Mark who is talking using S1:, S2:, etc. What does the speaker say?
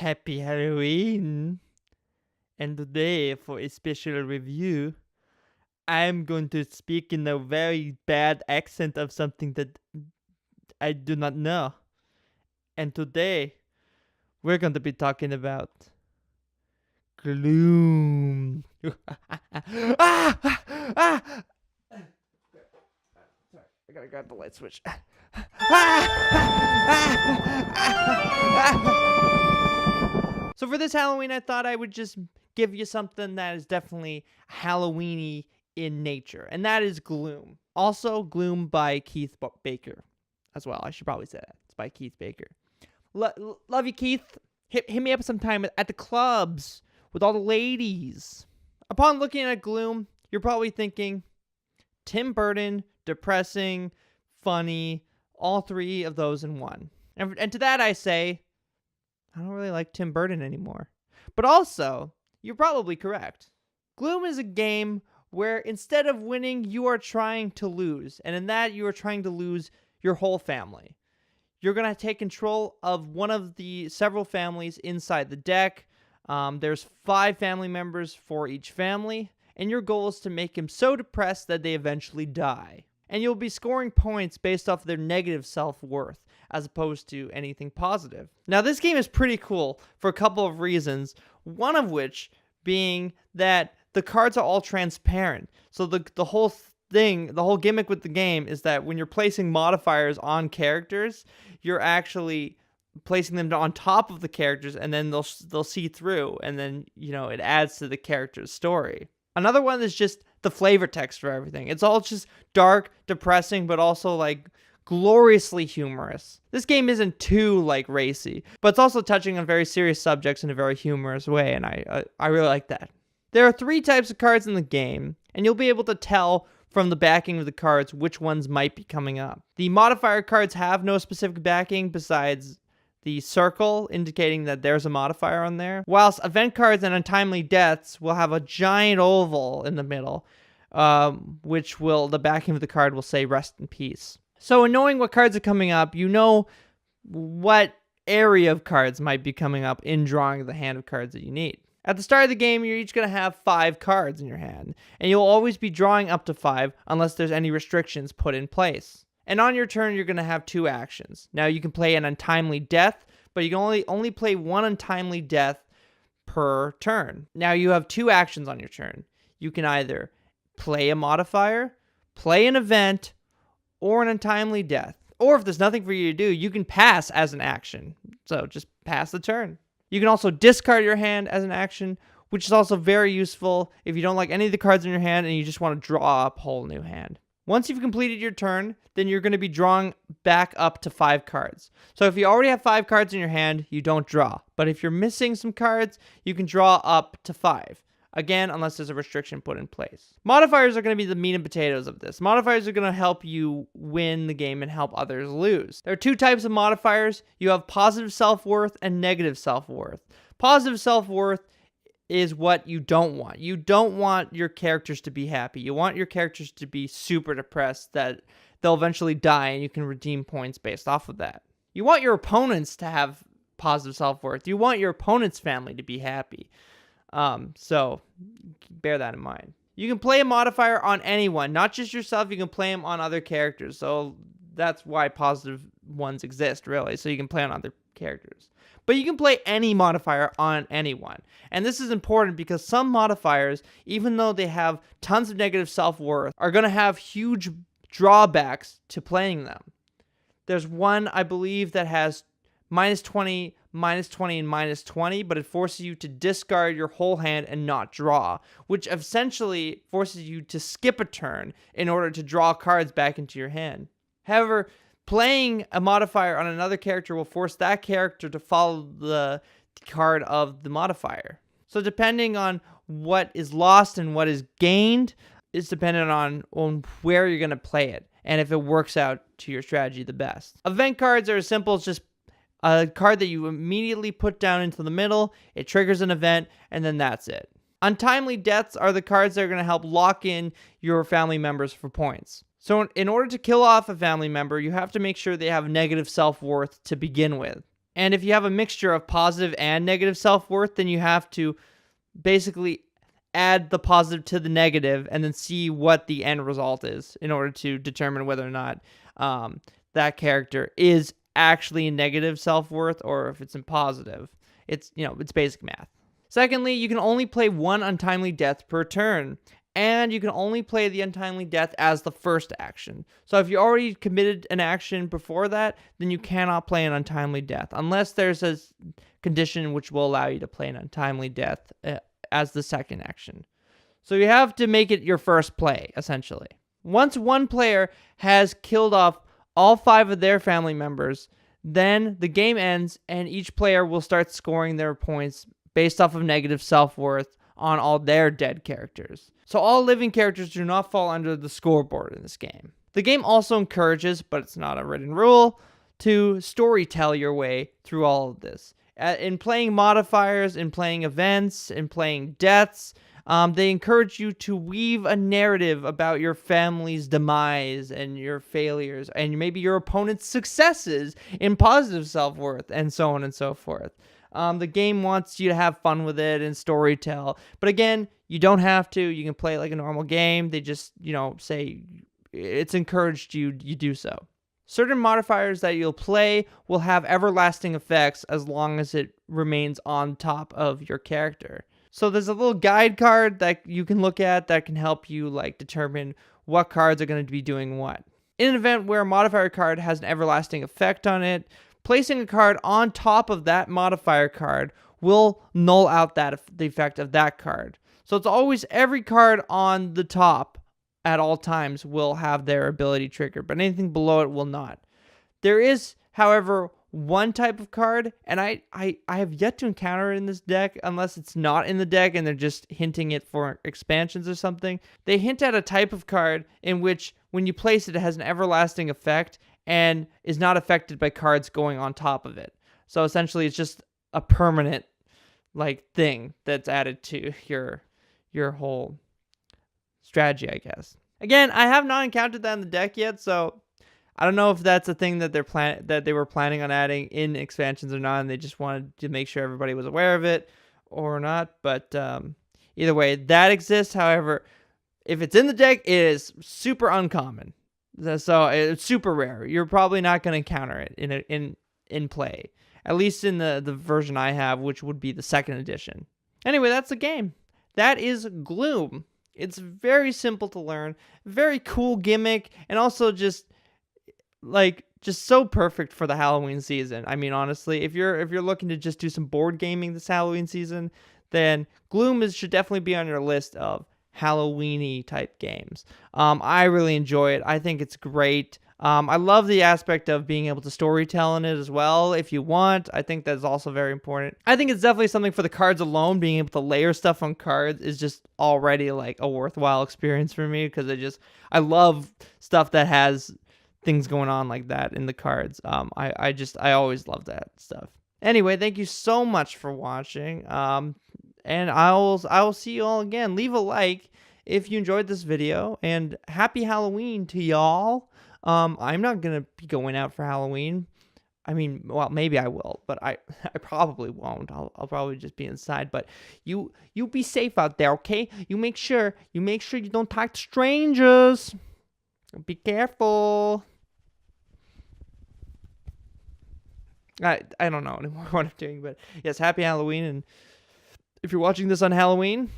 S1: Happy Halloween! And today, for a special review, I'm going to speak in a very bad accent of something that I do not know. And today, we're going to be talking about Gloom. Ah! Ah! Sorry, I gotta grab the light switch. So for this Halloween, I thought I would just give you something that is definitely Halloweeny in nature, and that is Gloom. Also, Gloom by Keith Baker as well. I should probably say that. It's by Keith Baker. Love you, Keith. Hit me up sometime at the clubs with all the ladies. Upon looking at Gloom, you're probably thinking, Tim Burton, depressing, funny, all three of those in one. And to that I say, I don't really like Tim Burton anymore. But also, you're probably correct. Gloom is a game where instead of winning, you are trying to lose. And in that, you are trying to lose your whole family. You're going to take control of one of the several families inside the deck. There's 5 family members for each family. And your goal is to make them so depressed that they eventually die. And you'll be scoring points based off their negative self-worth, as opposed to anything positive. Now, this game is pretty cool for a couple of reasons, one of which being that the cards are all transparent. So the whole thing, the whole gimmick with the game is that when you're placing modifiers on characters, you're actually placing them on top of the characters, and then they'll see through, and then, you know, it adds to the character's story. Another one is just the flavor text for everything. It's all just dark, depressing, but also like gloriously humorous. This game isn't too like racy, but it's also touching on very serious subjects in a very humorous way, and I really like that. There are 3 types of cards in the game, and you'll be able to tell from the backing of the cards which ones might be coming up. The modifier cards have no specific backing besides the circle indicating that there's a modifier on there, whilst event cards and untimely deaths will have a giant oval in the middle, which will, the backing of the card will say rest in peace. So in knowing what cards are coming up, you know what area of cards might be coming up in drawing the hand of cards that you need. At the start of the game, you're each going to have 5 cards in your hand, and you'll always be drawing up to 5 unless there's any restrictions put in place. And on your turn, you're going to have 2 actions. Now, you can play an untimely death, but you can only play 1 untimely death per turn. Now, you have 2 actions on your turn. You can either play a modifier, play an event, or an untimely death. Or if there's nothing for you to do, you can pass as an action. So just pass the turn. You can also discard your hand as an action, which is also very useful if you don't like any of the cards in your hand and you just want to draw up a whole new hand. Once you've completed your turn, then you're going to be drawing back up to 5 cards. So if you already have 5 cards in your hand, you don't draw. But if you're missing some cards, you can draw up to 5. Again, unless there's a restriction put in place. Modifiers are going to be the meat and potatoes of this. Modifiers are going to help you win the game and help others lose. There are 2 types of modifiers. You have positive self-worth and negative self-worth. Positive self-worth is what you don't want. You don't want your characters to be happy. You want your characters to be super depressed that they'll eventually die, and you can redeem points based off of that. You want your opponents to have positive self-worth. You want your opponent's family to be happy. So bear that in mind. You can play a modifier on anyone, not just yourself. You can play them on other characters. So that's why positive ones exist, really. So you can play on other characters. But you can play any modifier on anyone. And this is important because some modifiers, even though they have tons of negative self-worth, are going to have huge drawbacks to playing them. There's one, I believe, that has -20, -20, and -20, but it forces you to discard your whole hand and not draw, which essentially forces you to skip a turn in order to draw cards back into your hand. However, playing a modifier on another character will force that character to follow the card of the modifier. So depending on what is lost and what is gained, is dependent on where you're going to play it and if it works out to your strategy the best. Event cards are as simple as just a card that you immediately put down into the middle, it triggers an event, and then that's it. Untimely deaths are the cards that are going to help lock in your family members for points. So in order to kill off a family member, you have to make sure they have negative self-worth to begin with. And if you have a mixture of positive and negative self-worth, then you have to basically add the positive to the negative and then see what the end result is in order to determine whether or not that character is actually in negative self-worth or if it's in positive. It's basic math. Secondly, you can only play one untimely death per turn, and you can only play the untimely death as the first action. So if you already committed an action before that, then you cannot play an untimely death unless there's a condition which will allow you to play an untimely death as the second action. So you have to make it your first play, essentially. Once one player has killed off all 5 of their family members, then the game ends and each player will start scoring their points based off of negative self-worth on all their dead characters. So all living characters do not fall under the scoreboard in this game. The game also encourages, but it's not a written rule, to storytell your way through all of this. In playing modifiers, in playing events, in playing deaths, they encourage you to weave a narrative about your family's demise and your failures and maybe your opponent's successes in positive self-worth and so on and so forth. The game wants you to have fun with it and storytell. But again, you don't have to. You can play it like a normal game. They just, say it's encouraged you do so. Certain modifiers that you'll play will have everlasting effects as long as it remains on top of your character. So there's a little guide card that you can look at that can help you determine what cards are going to be doing what. In an event where a modifier card has an everlasting effect on it, placing a card on top of that modifier card will null out the effect of that card. So it's always every card on the top at all times will have their ability triggered, but anything below it will not. There is, however, one type of card, and I have yet to encounter it in this deck unless it's not in the deck and they're just hinting it for expansions or something. They hint at a type of card in which when you place it, it has an everlasting effect and is not affected by cards going on top of it. So essentially it's just a permanent thing that's added to your whole strategy, I guess. Again, I have not encountered that in the deck yet, so I don't know if that's a thing that they were planning on adding in expansions or not, and they just wanted to make sure everybody was aware of it or not. But either way, that exists. However, if it's in the deck, it is super uncommon. So it's super rare. You're probably not going to encounter it in play, at least in the version I have, which would be the 2nd edition. Anyway, that's the game. That is Gloom. It's very simple to learn, very cool gimmick, and also just so perfect for the Halloween season. I mean, honestly, if you're looking to just do some board gaming this Halloween season, then Gloom should definitely be on your list of Halloween-y type games. I really enjoy it. I think it's great. I love the aspect of being able to storytell in it as well if you want. I think that's also very important. I think it's definitely something for the cards alone. Being able to layer stuff on cards is just already a worthwhile experience for me because I love stuff that has things going on like that in the cards. I always love that stuff. Anyway, thank you so much for watching. And I will see you all again. Leave a like if you enjoyed this video, and happy Halloween to y'all. I'm not gonna be going out for Halloween. I mean, well, maybe I will, but I probably won't. I'll probably just be inside. But you be safe out there, okay? You make sure you don't talk to strangers. Be careful. I don't know anymore what I'm doing, but yes, happy Halloween. And if you're watching this on Halloween,